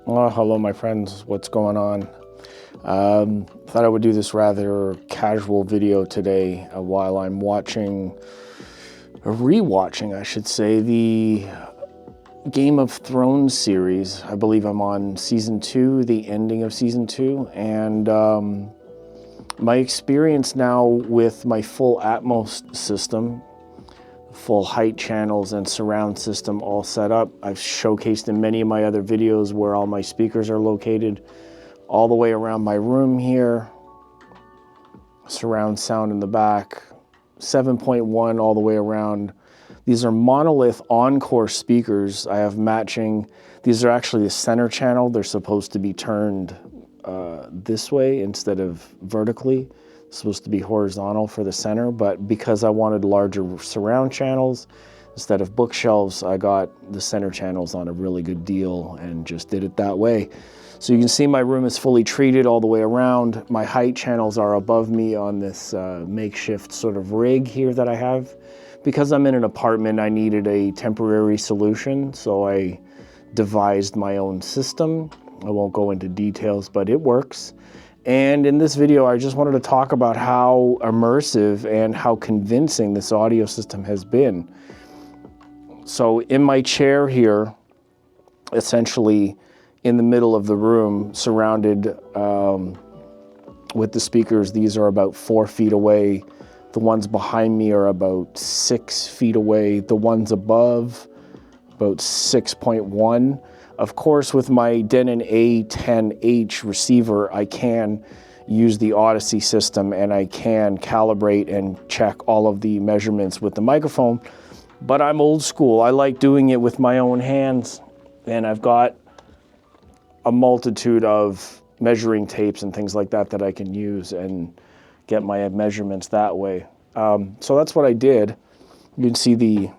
Oh, hello, my friends. What's going on? Thought I would do this rather casual video today while I'm rewatching, I should say, the Game of Thrones series. I believe I'm on season 2, the ending of season 2, and my experience now with my full Atmos system, full height channels and surround system all set up. I've showcased in many of my other videos where all my speakers are located all the way around my room here. Surround sound in the back, 7.1 all the way around. These are Monolith Encore speakers. I have matching. These are actually the center channel. They're supposed to be turned this way instead of vertically. It's supposed to be horizontal for the center, but because I wanted larger surround channels, instead of bookshelves, I got the center channels on a really good deal and just did it that way. So you can see my room is fully treated all the way around. My height channels are above me on this makeshift sort of rig here that I have. Because I'm in an apartment, I needed a temporary solution, so I devised my own system. I won't go into details, but it works. And in this video, I just wanted to talk about how immersive and how convincing this audio system has been. So in my chair here, essentially in the middle of the room, surrounded with the speakers, these are about 4 feet away. The ones behind me are about 6 feet away. The ones above, about 6.1. Of course, with my Denon A10H receiver, I can use the Odyssey system and I can calibrate and check all of the measurements with the microphone. But I'm old school. I like doing it with my own hands, and I've got a multitude of measuring tapes and things like that that I can use and get my measurements that way. So that's what I did. You can see the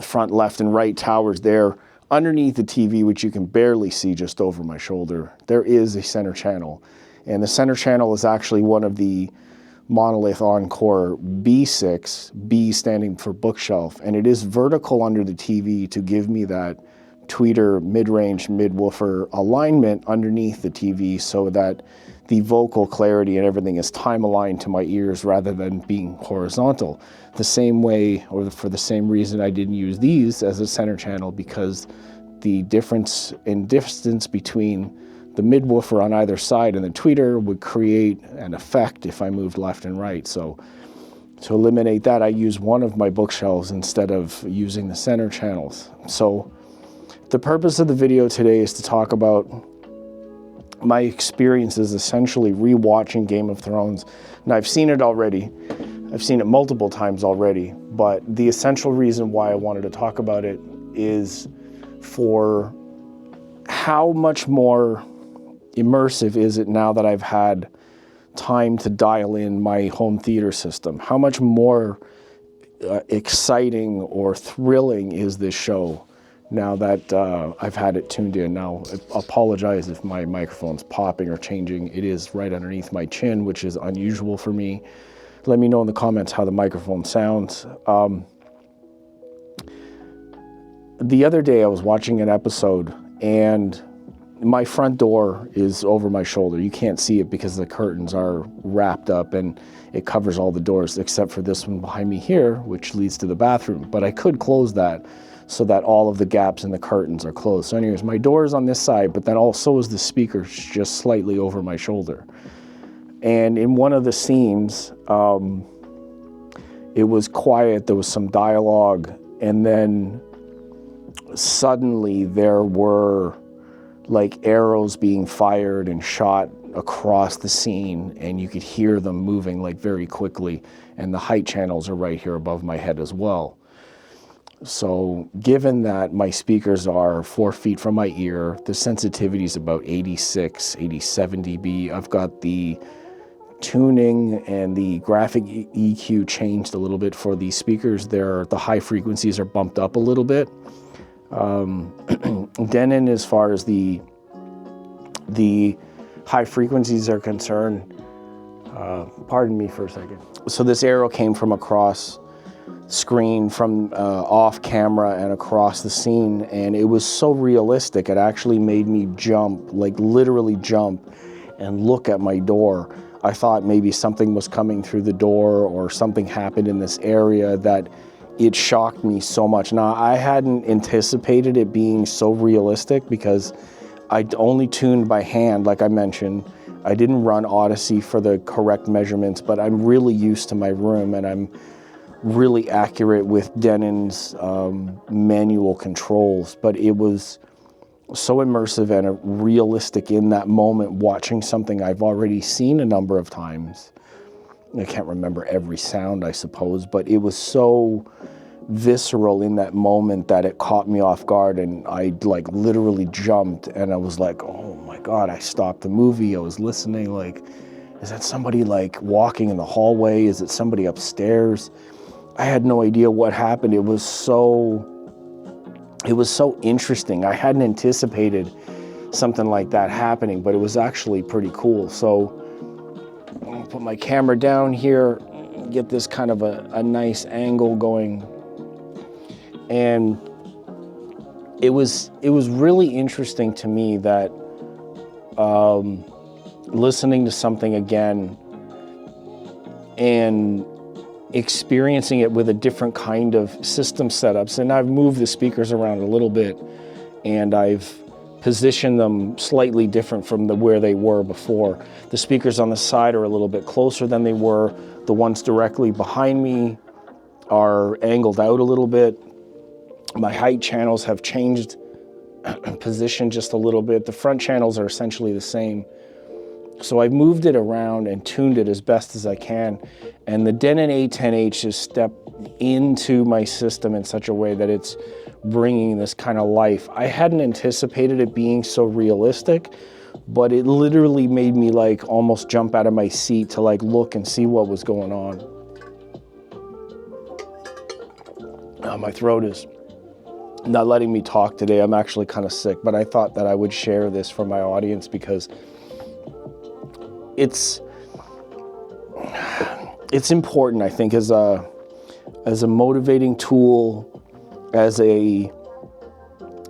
front left and right towers there. Underneath the TV, which you can barely see just over my shoulder, there is a center channel. And the center channel is actually one of the Monolith Encore B6, B standing for bookshelf. And it is vertical under the TV to give me that tweeter mid-range mid-woofer alignment underneath the TV so that the vocal clarity and everything is time aligned to my ears rather than being horizontal. The same way, or for the same reason, I didn't use these as a center channel, because the difference in distance between the mid-woofer on either side and the tweeter would create an effect if I moved left and right. So to eliminate that, I use one of my bookshelves instead of using the center channels. So the purpose of the video today is to talk about my experiences essentially rewatching Game of Thrones. And I've seen it already. I've seen it multiple times already, but the essential reason why I wanted to talk about it is for how much more immersive is it now that I've had time to dial in my home theater system. How much more exciting or thrilling is this show now that I've had it tuned in. Now, I apologize if my microphone's popping or changing. It is right underneath my chin, which is unusual for me. Let me know in the comments how the microphone sounds. The other day I was watching an episode and my front door is over my shoulder. You can't see it because the curtains are wrapped up and it covers all the doors except for this one behind me here, which leads to the bathroom. But I could close that so that all of the gaps in the curtains are closed. So anyways, my door is on this side, but then also is the speaker just slightly over my shoulder. And in one of the scenes, it was quiet, there was some dialogue, and then suddenly there were like arrows being fired and shot across the scene, and you could hear them moving like very quickly, and the height channels are right here above my head as well. So given that my speakers are 4 feet from my ear, the sensitivity is about 86, 87 dB. I've got the tuning and the graphic EQ changed a little bit for these speakers. The high frequencies are bumped up a little bit. Denon, as far as the high frequencies are concerned, pardon me for a second. So this arrow came from across screen from off camera and across the scene, and it was so realistic. It actually made me jump, like literally jump, and look at my door. I thought maybe something was coming through the door or something happened in this area, that it shocked me so much. Now, I hadn't anticipated it being so realistic because I'd only tuned by hand, like I mentioned. I didn't run Odyssey for the correct measurements, but I'm really used to my room, and I'm really accurate with Denon's manual controls. But it was so immersive and realistic in that moment, watching something I've already seen a number of times. I can't remember every sound, I suppose, but it was so visceral in that moment that it caught me off guard, and I like literally jumped, and I was like, oh my God. I stopped the movie. I was listening, like, is that somebody like walking in the hallway? Is it somebody upstairs? I had no idea what happened. It was so interesting. I hadn't anticipated something like that happening, but it was actually pretty cool. So I'm gonna put my camera down here, get this kind of a nice angle going. And it was really interesting to me that listening to something again and experiencing it with a different kind of system setups. And I've moved the speakers around a little bit, and I've positioned them slightly different from where they were before. The speakers on the side are a little bit closer than they were. The ones directly behind me are angled out a little bit. My height channels have changed position just a little bit. The front channels are essentially the same. So I've moved it around and tuned it as best as I can. And the Denon A10H has stepped into my system in such a way that it's bringing this kind of life. I hadn't anticipated it being so realistic, but it literally made me like almost jump out of my seat to like look and see what was going on. My throat is not letting me talk today. I'm actually kind of sick, but I thought that I would share this for my audience because it's important, I think, as a motivating tool, as a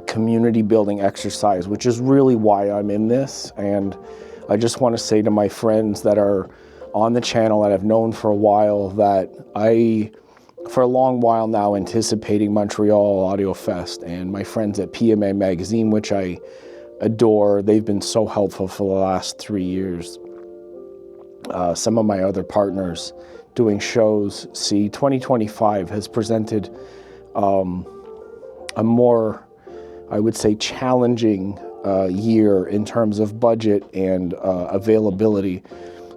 community building exercise, which is really why I'm in this. And I just want to say to my friends that are on the channel that I've known for a while that for a long while now, anticipating Montreal Audio Fest, and my friends at PMA Magazine, which I adore. They've been so helpful for the last 3 years. Some of my other partners doing shows. See, 2025 has presented a more, I would say, challenging year in terms of budget and availability.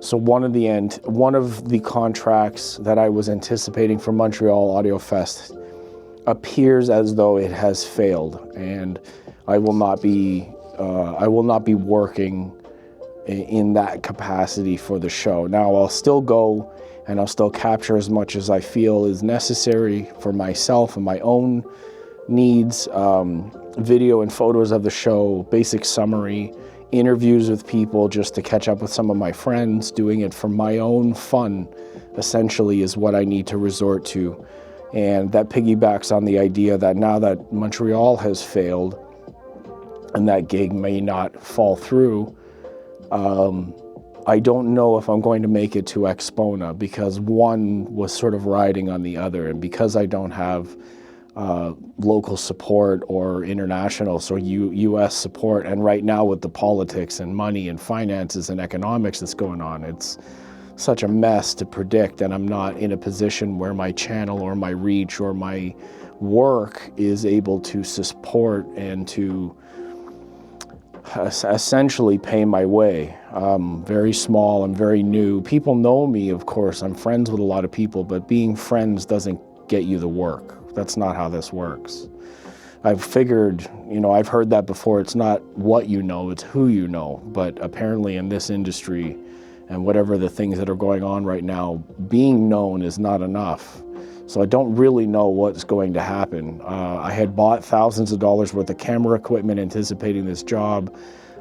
So one of the contracts that I was anticipating for Montreal Audio Fest appears as though it has failed, and I will not be working in that capacity for the show. Now I'll still go and I'll still capture as much as I feel is necessary for myself and my own needs, video and photos of the show, basic summary, interviews with people just to catch up with some of my friends. Doing it for my own fun, essentially, is what I need to resort to. And that piggybacks on the idea that now that Montreal has failed and that gig may not fall through, I don't know if I'm going to make it to Expona, because one was sort of riding on the other. And because I don't have local support or international, so U.S. support, and right now with the politics and money and finances and economics that's going on, it's such a mess to predict, and I'm not in a position where my channel or my reach or my work is able to support and to essentially pay my way. Very small, I'm very new. People know me, of course. I'm friends with a lot of people, but being friends doesn't get you the work. That's not how this works. I've figured, I've heard that before. It's not what you know, it's who you know. But apparently in this industry and whatever the things that are going on right now, being known is not enough. So I don't really know what's going to happen. I had bought thousands of dollars worth of camera equipment anticipating this job.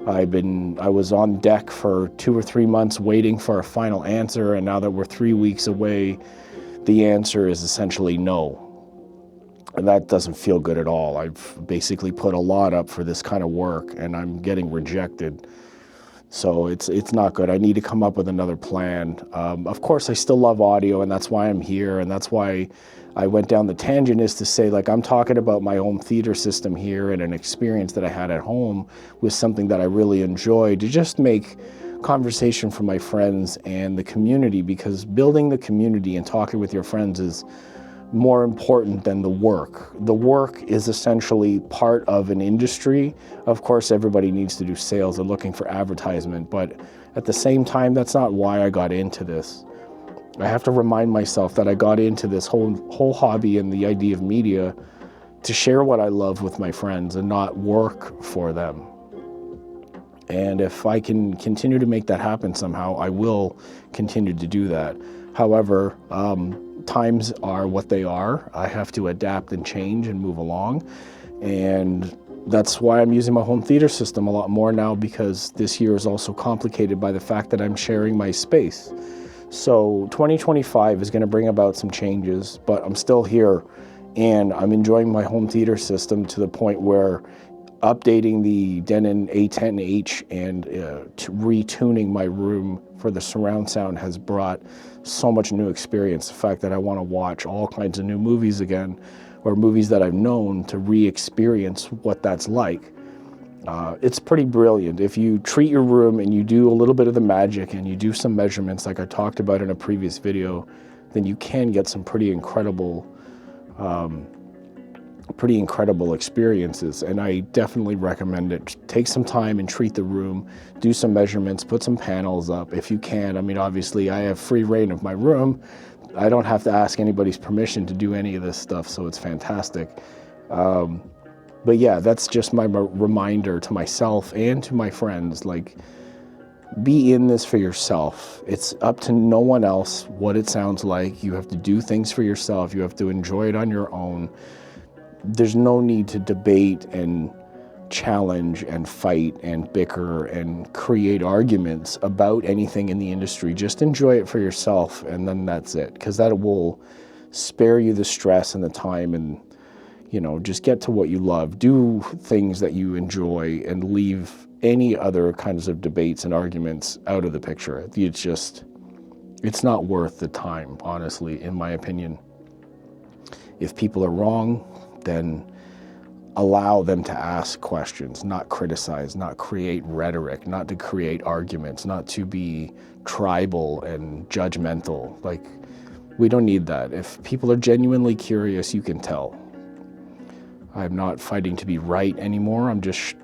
I was on deck for 2 or 3 months waiting for a final answer, and now that we're 3 weeks away, the answer is essentially no. And that doesn't feel good at all. I've basically put a lot up for this kind of work and I'm getting rejected. So it's not good. I need to come up with another plan. Of course, I still love audio, and that's why I'm here, and that's why I went down the tangent, is to say, like, I'm talking about my home theater system here and an experience that I had at home with something that I really enjoyed, to just make conversation for my friends and the community, because building the community and talking with your friends is more important than the work. The work is essentially part of an industry. Of course, everybody needs to do sales and looking for advertisement, but at the same time, that's not why I got into this. I have to remind myself that I got into this whole hobby and the idea of media to share what I love with my friends and not work for them. And if I can continue to make that happen somehow, I will continue to do that. However, times are what they are. I have to adapt and change and move along. And that's why I'm using my home theater system a lot more now, because this year is also complicated by the fact that I'm sharing my space. So 2025 is going to bring about some changes, but I'm still here and I'm enjoying my home theater system to the point where updating the Denon A10H and retuning my room for the surround sound has brought so much new experience. The fact that I want to watch all kinds of new movies again, or movies that I've known, to re-experience what that's like. It's pretty brilliant. If you treat your room and you do a little bit of the magic and you do some measurements like I talked about in a previous video, then you can get some pretty incredible experiences, and I definitely recommend it. Take some time and treat the room, do some measurements, put some panels up if you can. I mean, obviously I have free reign of my room. I don't have to ask anybody's permission to do any of this stuff, so it's fantastic. But yeah, that's just my reminder to myself and to my friends, like, be in this for yourself. It's up to no one else what it sounds like. You have to do things for yourself. You have to enjoy it on your own. There's no need to debate and challenge and fight and bicker and create arguments about anything in the industry. Just enjoy it for yourself, and then that's it, because that will spare you the stress and the time, and, you know, just get to what you love. Do things that you enjoy and leave any other kinds of debates and arguments out of the picture. It's not worth the time, honestly, in my opinion. If people are wrong, then allow them to ask questions, not criticize, not create rhetoric, not to create arguments, not to be tribal and judgmental. Like, we don't need that. If people are genuinely curious, you can tell. I'm not fighting to be right anymore. I'm just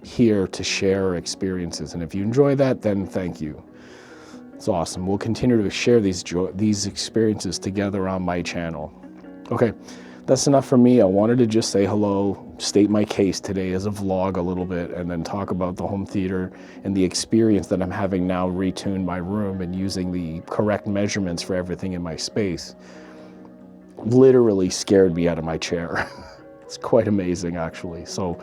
here to share experiences. And if you enjoy that, then thank you. It's awesome. We'll continue to share these experiences together on my channel. Okay. That's enough for me. I wanted to just say hello, state my case today as a vlog a little bit, and then talk about the home theater and the experience that I'm having now, retune my room and using the correct measurements for everything in my space. Literally scared me out of my chair. It's quite amazing, actually. So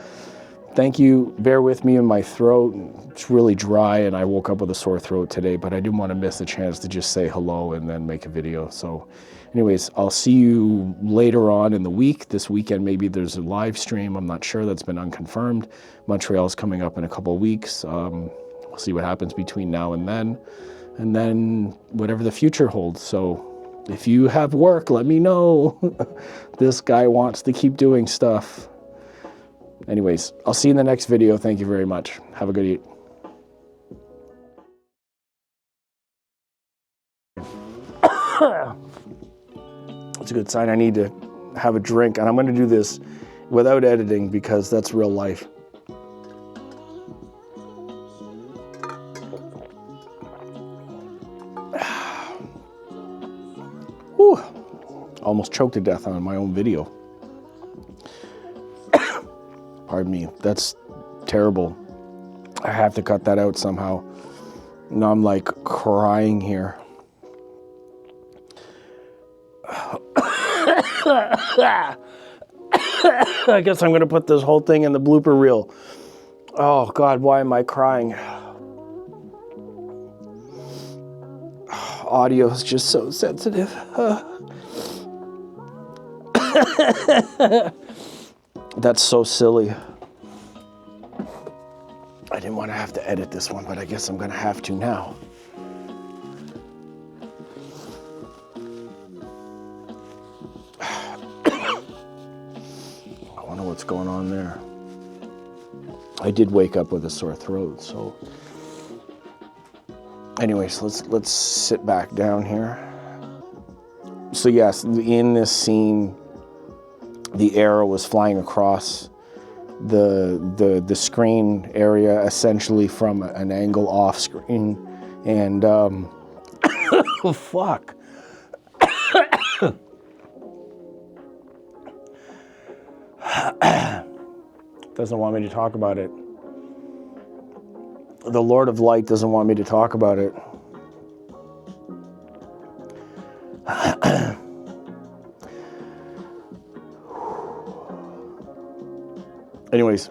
thank you. Bear with me in my throat. It's really dry and I woke up with a sore throat today, but I didn't want to miss a chance to just say hello and then make a video. So anyways, I'll see you later on in the week. This weekend, maybe there's a live stream. I'm not sure. That's been unconfirmed. Montreal's coming up in a couple of weeks. We'll see what happens between now and then whatever the future holds. So if you have work, let me know. This guy wants to keep doing stuff. Anyways, I'll see you in the next video. Thank you very much. Have a good eat. It's a good sign. I need to have a drink, and I'm going to do this without editing because that's real life. Whew. Almost choked to death on my own video. Pardon me. That's terrible. I have to cut that out somehow. Now I'm like crying here. I guess I'm going to put this whole thing in the blooper reel. Oh God, why am I crying? Audio is just so sensitive. That's so silly. I didn't want to have to edit this one, but I guess I'm going to have to now. I wonder what's going on there. I did wake up with a sore throat, so. Anyways, let's sit back down here. So yes, in this scene, the arrow was flying across the screen area, essentially from an angle off screen, and oh fuck. Doesn't want me to talk about it. The Lord of Light doesn't want me to talk about it. Anyways,